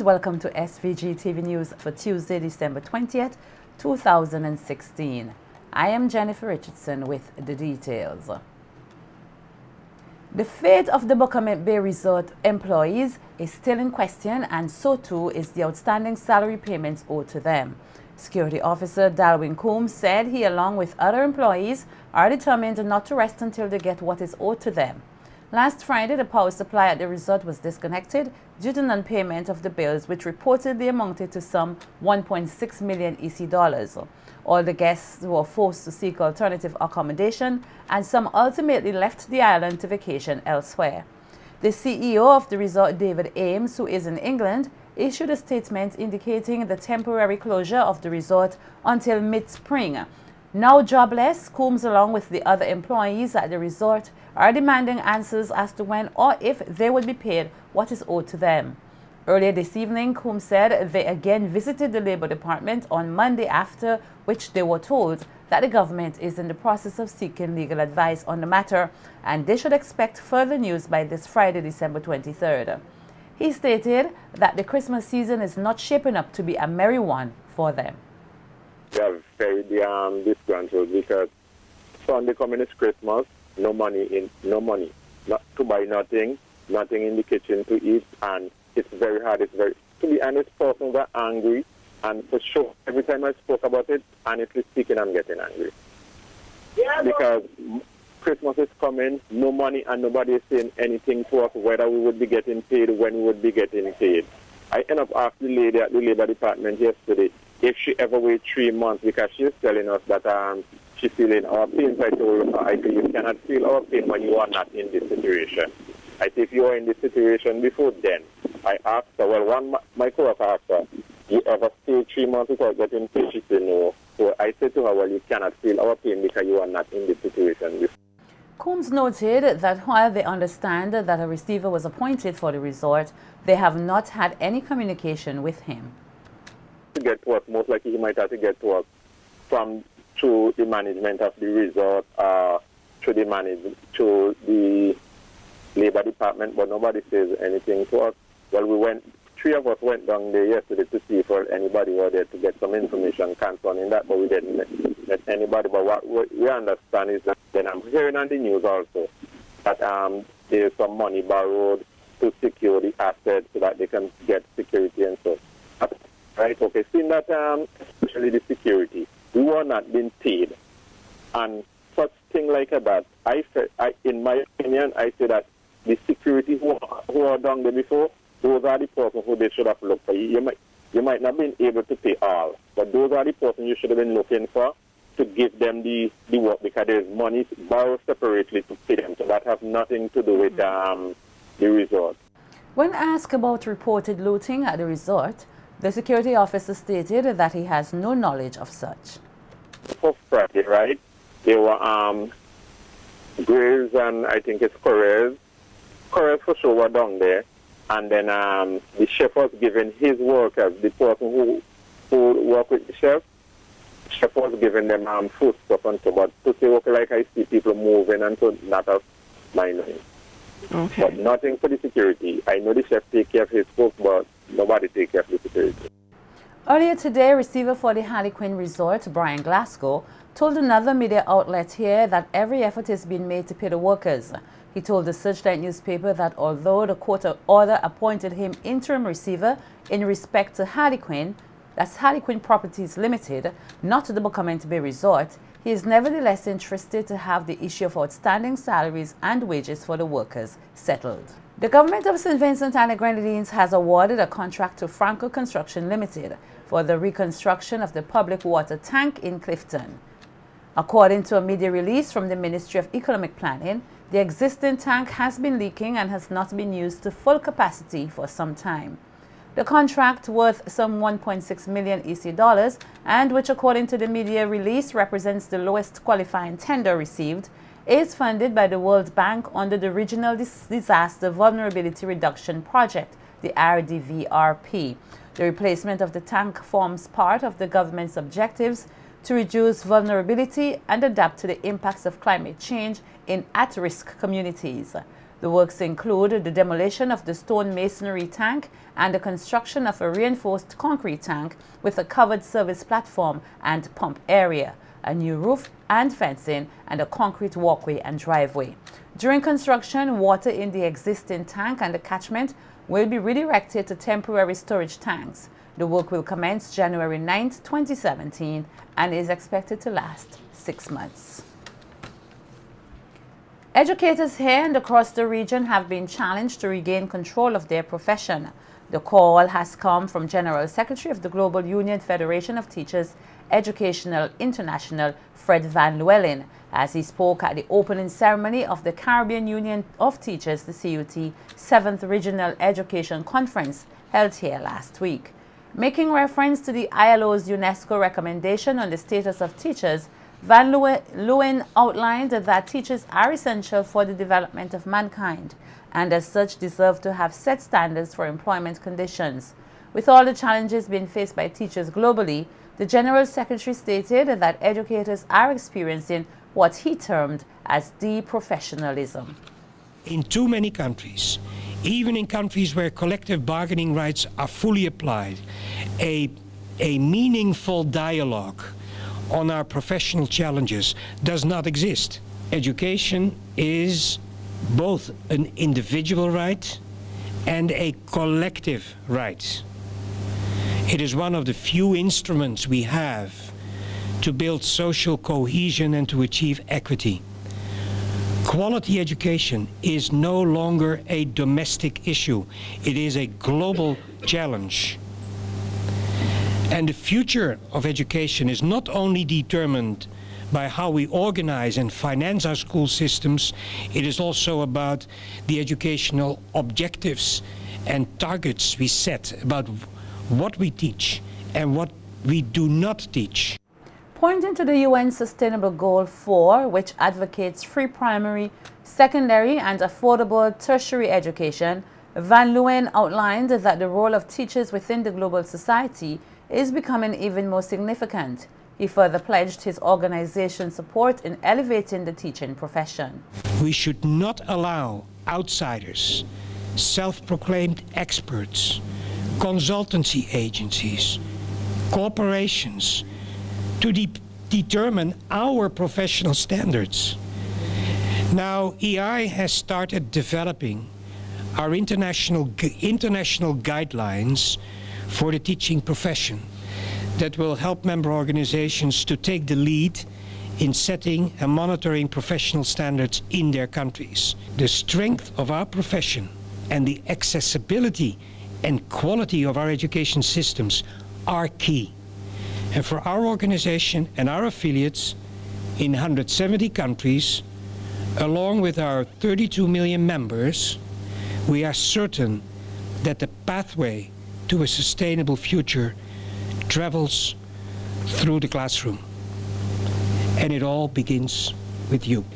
welcome to SVG-TV News for Tuesday, December 20th, 2016. I am Jennifer Richardson with the details. The fate of the Buckermint Bay Resort employees is still in question, and so too is the outstanding salary payments owed to them. Security Officer Dalwin Coombs said he, along with other employees, are determined not to rest until they get what is owed to them. Last Friday, the power supply at the resort was disconnected due to non-payment of the bills, which reportedly amounted to some 1.6 million EC dollars. All the guests were forced to seek alternative accommodation, and some ultimately left the island to vacation elsewhere. The CEO of the resort, David Ames, who is in England, issued a statement indicating the temporary closure of the resort until mid-spring. Now jobless, Coombs, along with the other employees at the resort, are demanding answers as to when or if they would be paid what is owed to them. Earlier this evening, Coombs said they again visited the Labor Department on Monday, after which they were told that the government is in the process of seeking legal advice on the matter, and they should expect further news by this Friday, December 23rd. He stated that the Christmas season is not shaping up to be a merry one for them. We are very disgruntled because Sunday coming is Christmas, no money, not to buy nothing in the kitchen to eat, and it's very hard. To be honest, persons are angry, and for sure, every time I spoke about it, honestly speaking, I'm getting angry. Yeah, because Christmas is coming, no money, and nobody is saying anything to us whether we would be getting paid, when we would be getting paid. I end up asking the lady at the Labor Department yesterday if she ever wait 3 months, because she's telling us that she's feeling our pain. I told her, I say, you cannot feel our pain when you are not in this situation. I say, if you are in this situation before then, I asked her, well, my co-worker asked her, you ever stay 3 months without getting paid? She said no. So I said to her, well, you cannot feel our pain because you are not in this situation before. Coombs noted that while they understand that a receiver was appointed for the resort, they have not had any communication with him. To get to us, most likely he might have to get to us through the management of the resort, to the Labor Department, but nobody says anything to us. Well, 3 of us went down there yesterday to see if anybody was there to get some information concerning that, but we didn't met anybody. But what we understand is that, then I'm hearing on the news also, that there's some money borrowed to secure the assets so that they can get security and so. Right, okay, seeing that, especially the security, we were not being paid. And such thing like that, in my opinion, I say that the security who are down there before, those are the persons who they should have looked for. You might not have been able to pay all, but those are the persons you should have been looking for to give them the work, because there's money borrowed separately to pay them. So that has nothing to do with the resort. When asked about reported looting at the resort, the security officer stated that he has no knowledge of such. For Friday, right, there were Graves and I think it's Correz. Correz for sure were down there. And then the chef was giving his workers, the person who work with the chef was giving them food stuff and so. But to say, okay, like I see people moving and so, not as minding. Okay. But nothing for the security. I know the chef take care of his cook, but nobody take care of the security. Earlier today, a receiver for the Harlequin Resort, Brian Glasgow, told another media outlet here that every effort is being made to pay the workers. He told the Searchlight newspaper that although the court order appointed him interim receiver in respect to Harlequin, that's Harlequin Properties Limited, not the Buckermint Bay Resort, he is nevertheless interested to have the issue of outstanding salaries and wages for the workers settled. The government of St. Vincent and the Grenadines has awarded a contract to Franco Construction Limited for the reconstruction of the public water tank in Clifton. According to a media release from the Ministry of Economic Planning, the existing tank has been leaking and has not been used to full capacity for some time. The contract, worth some 1.6 million EC dollars, and which according to the media release represents the lowest qualifying tender received, is funded by the World Bank under the Regional Disaster Vulnerability Reduction Project, the RDVRP. The replacement of the tank forms part of the government's objectives to reduce vulnerability and adapt to the impacts of climate change in at-risk communities. The works include the demolition of the stone masonry tank and the construction of a reinforced concrete tank with a covered service platform and pump area, a new roof and fencing, and a concrete walkway and driveway. During construction, water in the existing tank and the catchment will be redirected to temporary storage tanks. The work will commence January 9, 2017 and is expected to last 6 months. Educators here and across the region have been challenged to regain control of their profession. The call has come from General Secretary of the Global Union Federation of Teachers Educational International, Fred Van Llewellyn, as he spoke at the opening ceremony of the Caribbean Union of Teachers, the CUT 7th Regional Education Conference held here last week. Making reference to the ILO's UNESCO recommendation on the status of teachers, Van Llewellyn outlined that teachers are essential for the development of mankind and as such deserve to have set standards for employment conditions. With all the challenges being faced by teachers globally, the General Secretary stated that educators are experiencing what he termed as deprofessionalism. In too many countries, even in countries where collective bargaining rights are fully applied, a meaningful dialogue on our professional challenges does not exist. Education is both an individual right and a collective right. It is one of the few instruments we have to build social cohesion and to achieve equity. Quality education is no longer a domestic issue. It is a global challenge. And the future of education is not only determined by how we organize and finance our school systems, it is also about the educational objectives and targets we set about what we teach and what we do not teach. Pointing to the UN Sustainable Goal 4, which advocates free primary, secondary and affordable tertiary education, Van Llewellyn outlined that the role of teachers within the global society is becoming even more significant. He further pledged his organization's support in elevating the teaching profession. We should not allow outsiders, self-proclaimed experts, consultancy agencies, corporations to determine our professional standards. Now, EI has started developing our international guidelines for the teaching profession that will help member organizations to take the lead in setting and monitoring professional standards in their countries. The strength of our profession and the accessibility and quality of our education systems are key. And for our organization and our affiliates in 170 countries, along with our 32 million members, we are certain that the pathway to a sustainable future travels through the classroom. And it all begins with you.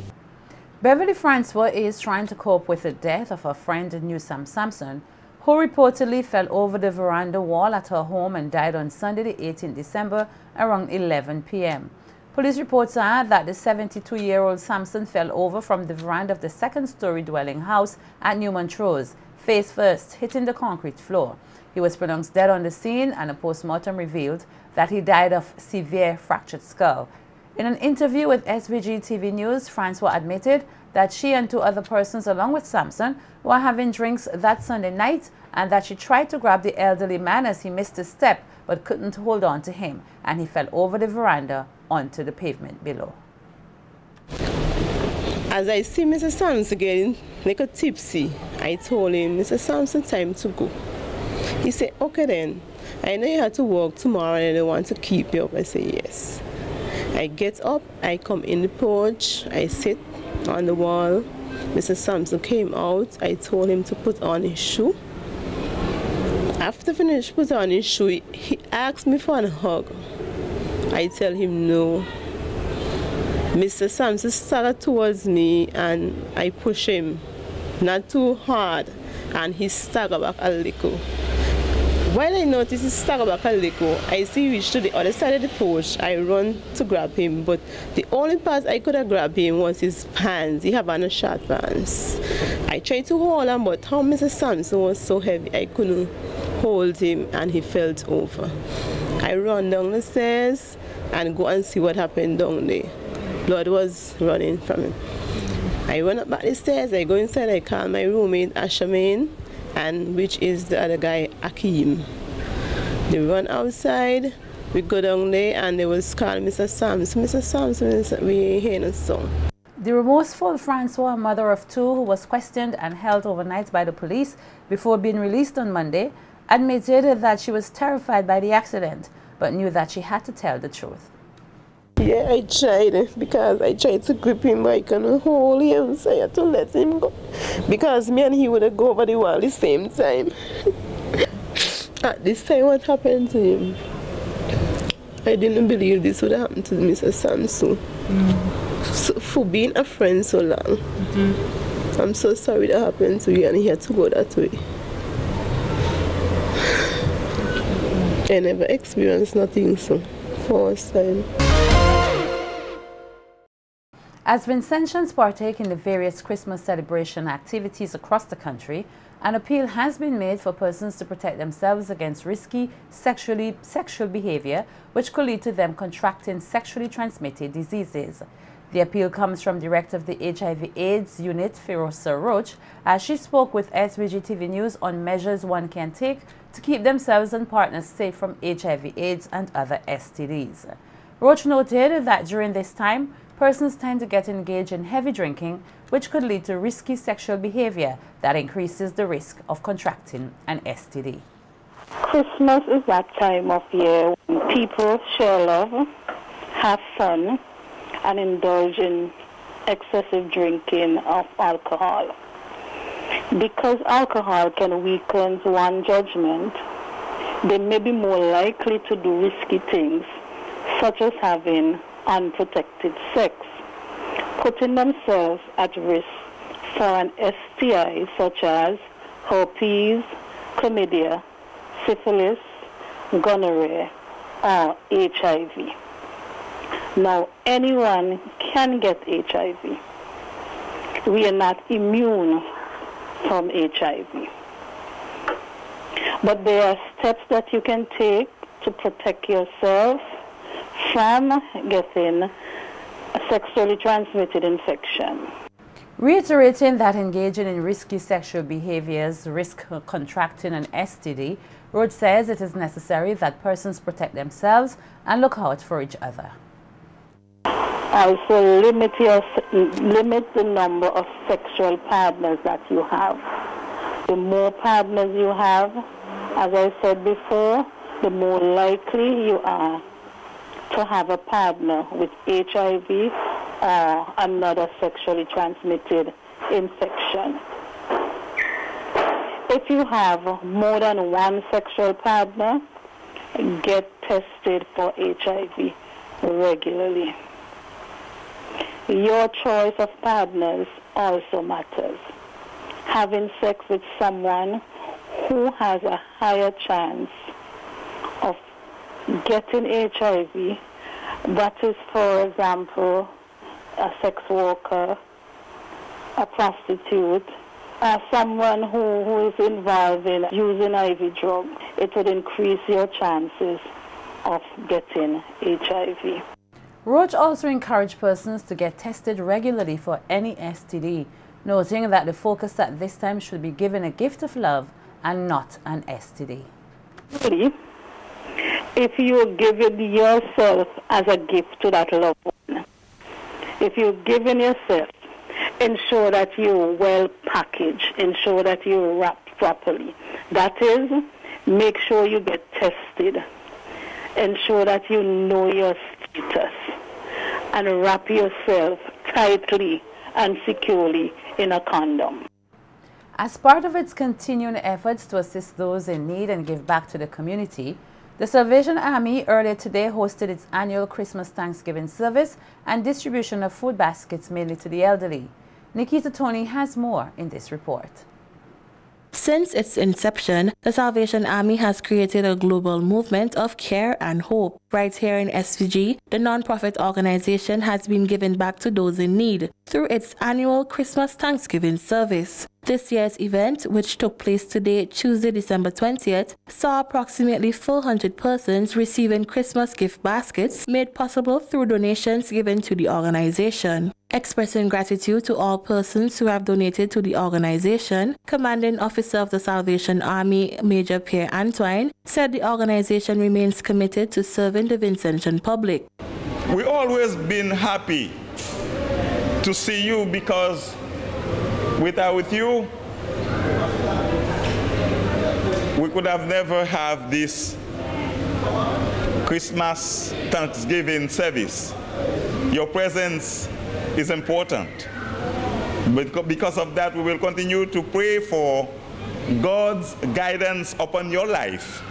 Beverly Francois is trying to cope with the death of her friend Newsam Sampson, who reportedly fell over the veranda wall at her home and died on Sunday, the 18th December, around 11 p.m. Police reports are that the 72-year-old Sampson fell over from the veranda of the second-story dwelling house at New Montrose, face first, hitting the concrete floor. He was pronounced dead on the scene, and a postmortem revealed that he died of severe fractured skull. In an interview with SVG-TV News, Francois admitted that she and two other persons along with Sampson were having drinks that Sunday night and that she tried to grab the elderly man as he missed a step but couldn't hold on to him, and he fell over the veranda onto the pavement below. As I see Mr. Sampson getting like a tipsy, I told him, Mr. Sampson, time to go. He said, okay then, I know you have to work tomorrow and I don't want to keep you up. I say, yes. I get up, I come in the porch, I sit on the wall. Mr. Sampson came out, I told him to put on his shoe. After finish put on his shoe, he asked me for a hug. I tell him no. Mr. Sampson started towards me and I push him, not too hard, and he staggered back a little. While I noticed he staggered back a little, I see he reached to the other side of the porch. I run to grab him, but the only part I could have grabbed him was his pants. He had on a short pants. I tried to hold him, but how Mr. Sampson was so heavy, I couldn't hold him and he fell over. I ran down the stairs and go and see what happened down there. Blood was running from him. I went up back the stairs, I go inside, I call my roommate Ashamin, and which is the other guy, Akeem. They run outside, we go down there and they was calling Mr. Sampson. Mr. Sampson, we ain't hearing a song. The remorseful Francois, mother of two, who was questioned and held overnight by the police before being released on Monday, admitted that she was terrified by the accident, but knew that she had to tell the truth. Yeah, I tried because I tried to grip him, but I couldn't hold him, so I had to let him go. Because me and he would have go over the wall at the same time. At this time, what happened to him? I didn't believe this would happen to Mr. Sampson. So, for being a friend so long. I'm so sorry that happened to you and he had to go that way. I never experienced nothing so first time. As Vincentians partake in the various Christmas celebration activities across the country, an appeal has been made for persons to protect themselves against risky sexual behavior which could lead to them contracting sexually transmitted diseases. The appeal comes from Director of the HIV/AIDS Unit, Firosa Roach, as she spoke with SVG-TV News on measures one can take to keep themselves and partners safe from HIV/AIDS and other STDs. Roach noted that during this time, persons tend to get engaged in heavy drinking, which could lead to risky sexual behavior that increases the risk of contracting an STD. Christmas is that time of year when people share love, have fun, and indulge in excessive drinking of alcohol. Because alcohol can weaken one's judgment, they may be more likely to do risky things, such as having unprotected sex, putting themselves at risk for an STI such as herpes, chlamydia, syphilis, gonorrhea, or HIV. Now, anyone can get HIV. We are not immune from HIV. But there are steps that you can take to protect yourself from getting a sexually transmitted infection. Reiterating that engaging in risky sexual behaviors risk contracting an STD, Roach says it is necessary that persons protect themselves and look out for each other. Also, limit the number of sexual partners that you have. The more partners you have, as I said before, the more likely you are to have a partner with HIV or another sexually transmitted infection. If you have more than one sexual partner, get tested for HIV regularly. Your choice of partners also matters. Having sex with someone who has a higher chance of getting HIV, that is, for example, a sex worker, a prostitute, someone who is involved in using IV drugs, it would increase your chances of getting HIV. Roach also encouraged persons to get tested regularly for any STD, noting that the focus at this time should be given a gift of love and not an STD. If you give it yourself as a gift to that loved one, if you're giving yourself, ensure that you're well packaged, ensure that you're wrapped properly. That is, make sure you get tested, ensure that you know your status, and wrap yourself tightly and securely in a condom. As part of its continuing efforts to assist those in need and give back to the community, the Salvation Army earlier today hosted its annual Christmas Thanksgiving service and distribution of food baskets mainly to the elderly. Nikita Tony has more in this report. Since its inception, the Salvation Army has created a global movement of care and hope. Right here in SVG, the non-profit organization has been giving back to those in need through its annual Christmas Thanksgiving service. This year's event, which took place today, Tuesday, December 20th, saw approximately 400 persons receiving Christmas gift baskets made possible through donations given to the organization. Expressing gratitude to all persons who have donated to the organization, Commanding Officer of the Salvation Army, Major Pierre Antoine, said the organization remains committed to serving the Vincentian public. We've always been happy to see you because without you, we could have never have this Christmas Thanksgiving service. Your presence is important. But because of that, we will continue to pray for God's guidance upon your life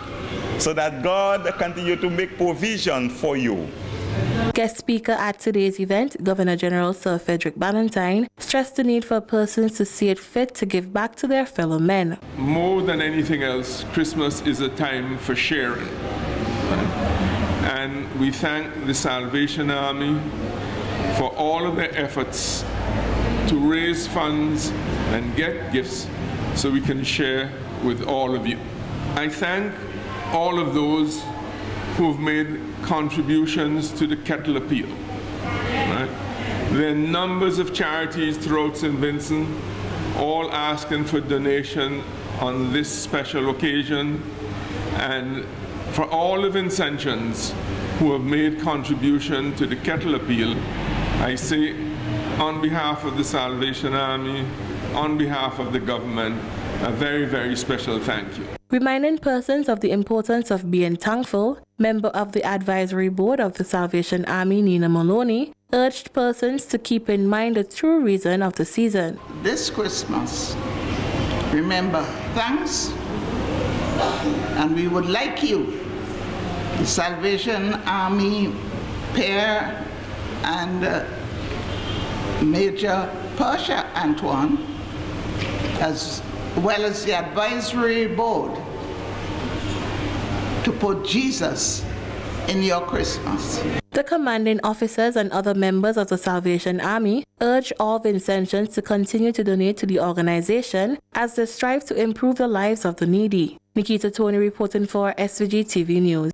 so that God continue to make provision for you. Guest speaker at today's event, Governor General Sir Frederick Ballantyne, stressed the need for persons to see it fit to give back to their fellow men. More than anything else, Christmas is a time for sharing. And we thank the Salvation Army for all of their efforts to raise funds and get gifts so we can share with all of you. I thank all of those who have made contributions to the Kettle Appeal. Right? There are numbers of charities throughout St. Vincent, all asking for donation on this special occasion. And for all the Vincentians who have made contribution to the Kettle Appeal, I say on behalf of the Salvation Army, on behalf of the government, a very, very special thank you. Reminding persons of the importance of being thankful, member of the advisory board of the Salvation Army, Nina Maloney, urged persons to keep in mind the true reason of the season. This Christmas, remember thanks, and we would like you, the Salvation Army Pierre and Major Pasha Antoine, as well as the advisory board, to put Jesus in your Christmas. The commanding officers and other members of the Salvation Army urge all Vincentians to continue to donate to the organization as they strive to improve the lives of the needy. Nikita Tony reporting for SVG-TV News.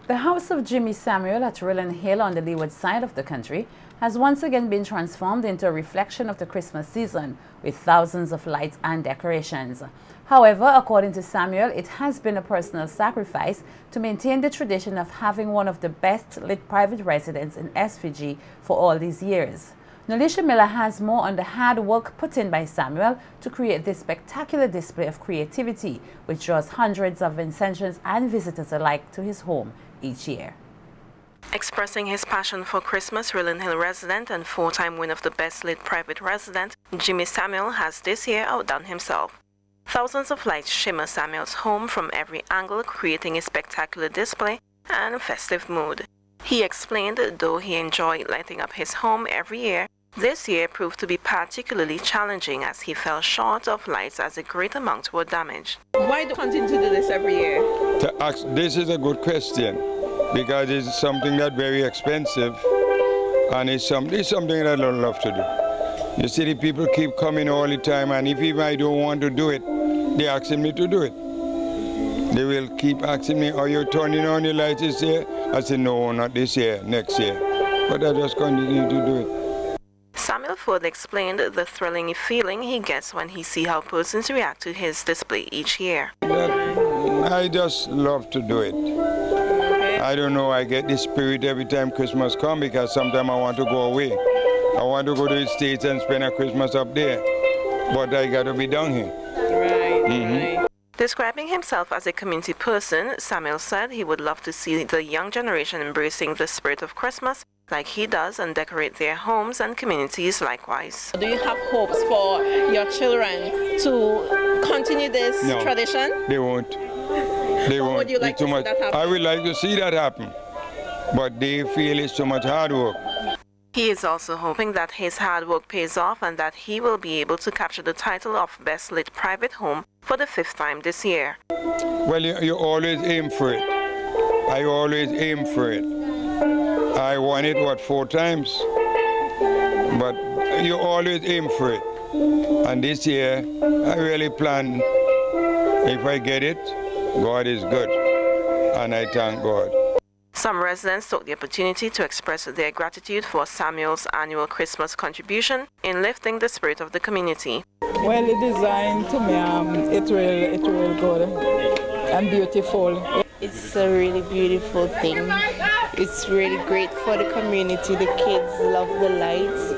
The house of Jimmy Samuel at Rillen Hill on the leeward side of the country has once again been transformed into a reflection of the Christmas season with thousands of lights and decorations. However, according to Samuel, it has been a personal sacrifice to maintain the tradition of having one of the best lit private residences in SVG for all these years. Nolisha Miller has more on the hard work put in by Samuel to create this spectacular display of creativity, which draws hundreds of Vincentians and visitors alike to his home each year. Expressing his passion for Christmas, Rillen Hill resident and four-time winner of the Best Lit Private Resident, Jimmy Samuel has this year outdone himself. Thousands of lights shimmer Samuel's home from every angle, creating a spectacular display and a festive mood. He explained though he enjoyed lighting up his home every year, this year proved to be particularly challenging as he fell short of lights as a great amount were damaged. Why do you continue to do this every year? This is a good question, because it's something that's very expensive, and it's something that I don't love to do. You see, the people keep coming all the time, and if I don't want to do it, they're asking me to do it. They will keep asking me, are you turning on the lights this year? I say, no, not this year, next year. But I just continue to do it. Samuel further explained the thrilling feeling he gets when he sees how persons react to his display each year. I just love to do it. I don't know, I get this spirit every time Christmas comes because sometimes I want to go away. I want to go to the States and spend a Christmas up there, but I got to be down here. Right. Describing himself as a community person, Samuel said he would love to see the young generation embracing the spirit of Christmas like he does and decorate their homes and communities likewise. Do you have hopes for your children to continue this tradition? They won't. They won't. Would you like to see that happen? I would like to see that happen, but they feel it's too much hard work. He is also hoping that his hard work pays off and that he will be able to capture the title of Best Lit Private Home for the 5th time this year. Well, you always aim for it. I always aim for it. I won it, 4 times? But you always aim for it. And this year, I really plan, if I get it, God is good. And I thank God. Some residents took the opportunity to express their gratitude for Samuel's annual Christmas contribution in lifting the spirit of the community. Well, the design to me, it's real good and beautiful. It's a really beautiful thing. It's really great for the community. The kids love the lights.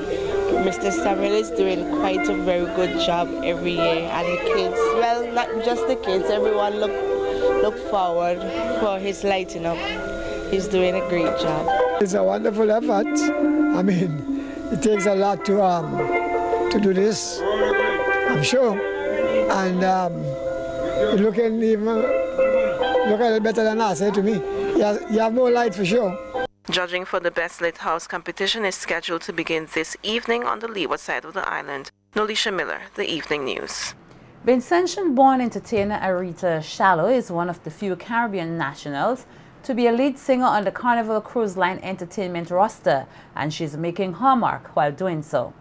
Mr. Samuel is doing quite a very good job every year, and the kids, well, not just the kids, everyone look forward for his lighting up. He's doing a great job. It's a wonderful effort. I mean, it takes a lot to do this, I'm sure. And looking look a little better than us, to me. You have more light for sure. Judging for the Best Lit House competition is scheduled to begin this evening on the leeward side of the island. Nolisha Miller, The Evening News. Vincentian-born entertainer Aretha Shallow is one of the few Caribbean nationals to be a lead singer on the Carnival Cruise Line Entertainment roster, and she's making her mark while doing so.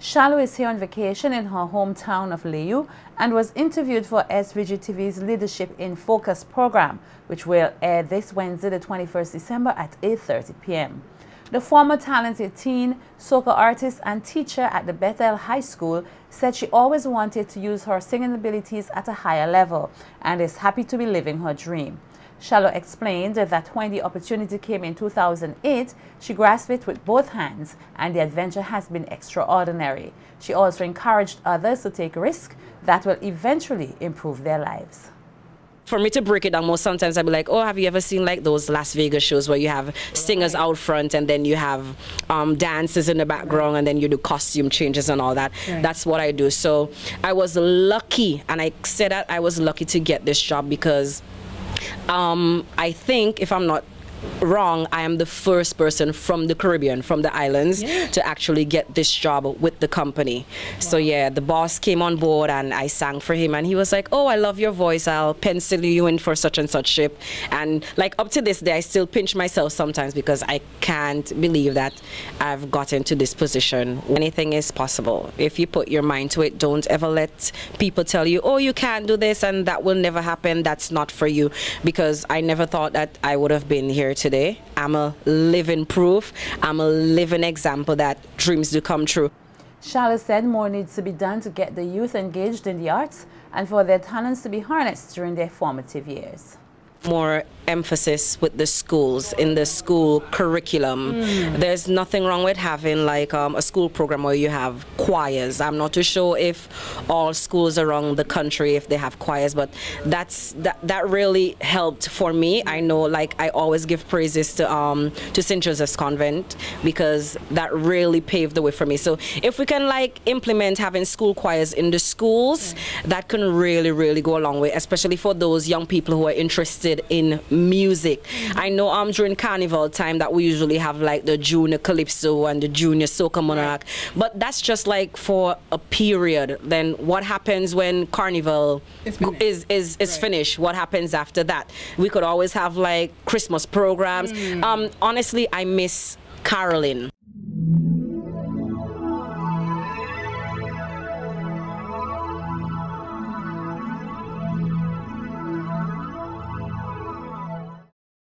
Shallow is here on vacation in her hometown of Layou and was interviewed for SVG-TV's Leadership in Focus program, which will air this Wednesday, the 21st December at 8:30 p.m. The former talented teen, soca artist and teacher at the Bethel High School said she always wanted to use her singing abilities at a higher level and is happy to be living her dream. Shallow explained that when the opportunity came in 2008, she grasped it with both hands, and the adventure has been extraordinary. She also encouraged others to take risks that will eventually improve their lives. For me to break it down more, sometimes I'd be like, oh, have you ever seen like those Las Vegas shows where you have singers out front and then you have dancers in the background and then you do costume changes and all that? Right. That's what I do. So I was lucky, and I said that I was lucky to get this job because I think, if I'm not wrong, I am the first person from the Caribbean, from the islands, to actually get this job with the company. Wow. So yeah, the boss came on board and I sang for him and he was like, oh, I love your voice, I'll pencil you in for such and such ship. And like up to this day, I still pinch myself sometimes because I can't believe that I've gotten to this position. Anything is possible. If you put your mind to it, don't ever let people tell you, oh, you can't do this and that will never happen. That's not for you, because I never thought that I would have been here today. I'm a living proof. I'm a living example that dreams do come true. Shallow said more needs to be done to get the youth engaged in the arts and for their talents to be harnessed during their formative years. More emphasis with the schools, in the school curriculum. There's nothing wrong with having like a school program where you have choirs. I'm not too sure if all schools around the country, if they have choirs, but that really helped for me. I know, like, I always give praises to St. Joseph's Convent because that really paved the way for me. So if we can like implement having school choirs in the schools, that can really go a long way, especially for those young people who are interested in music. I know during carnival time that we usually have like the junior calypso and the junior soca monarch, but that's just like for a period. Then what happens when carnival is finished? What happens after that? We could always have like Christmas programs. Honestly, I miss caroling.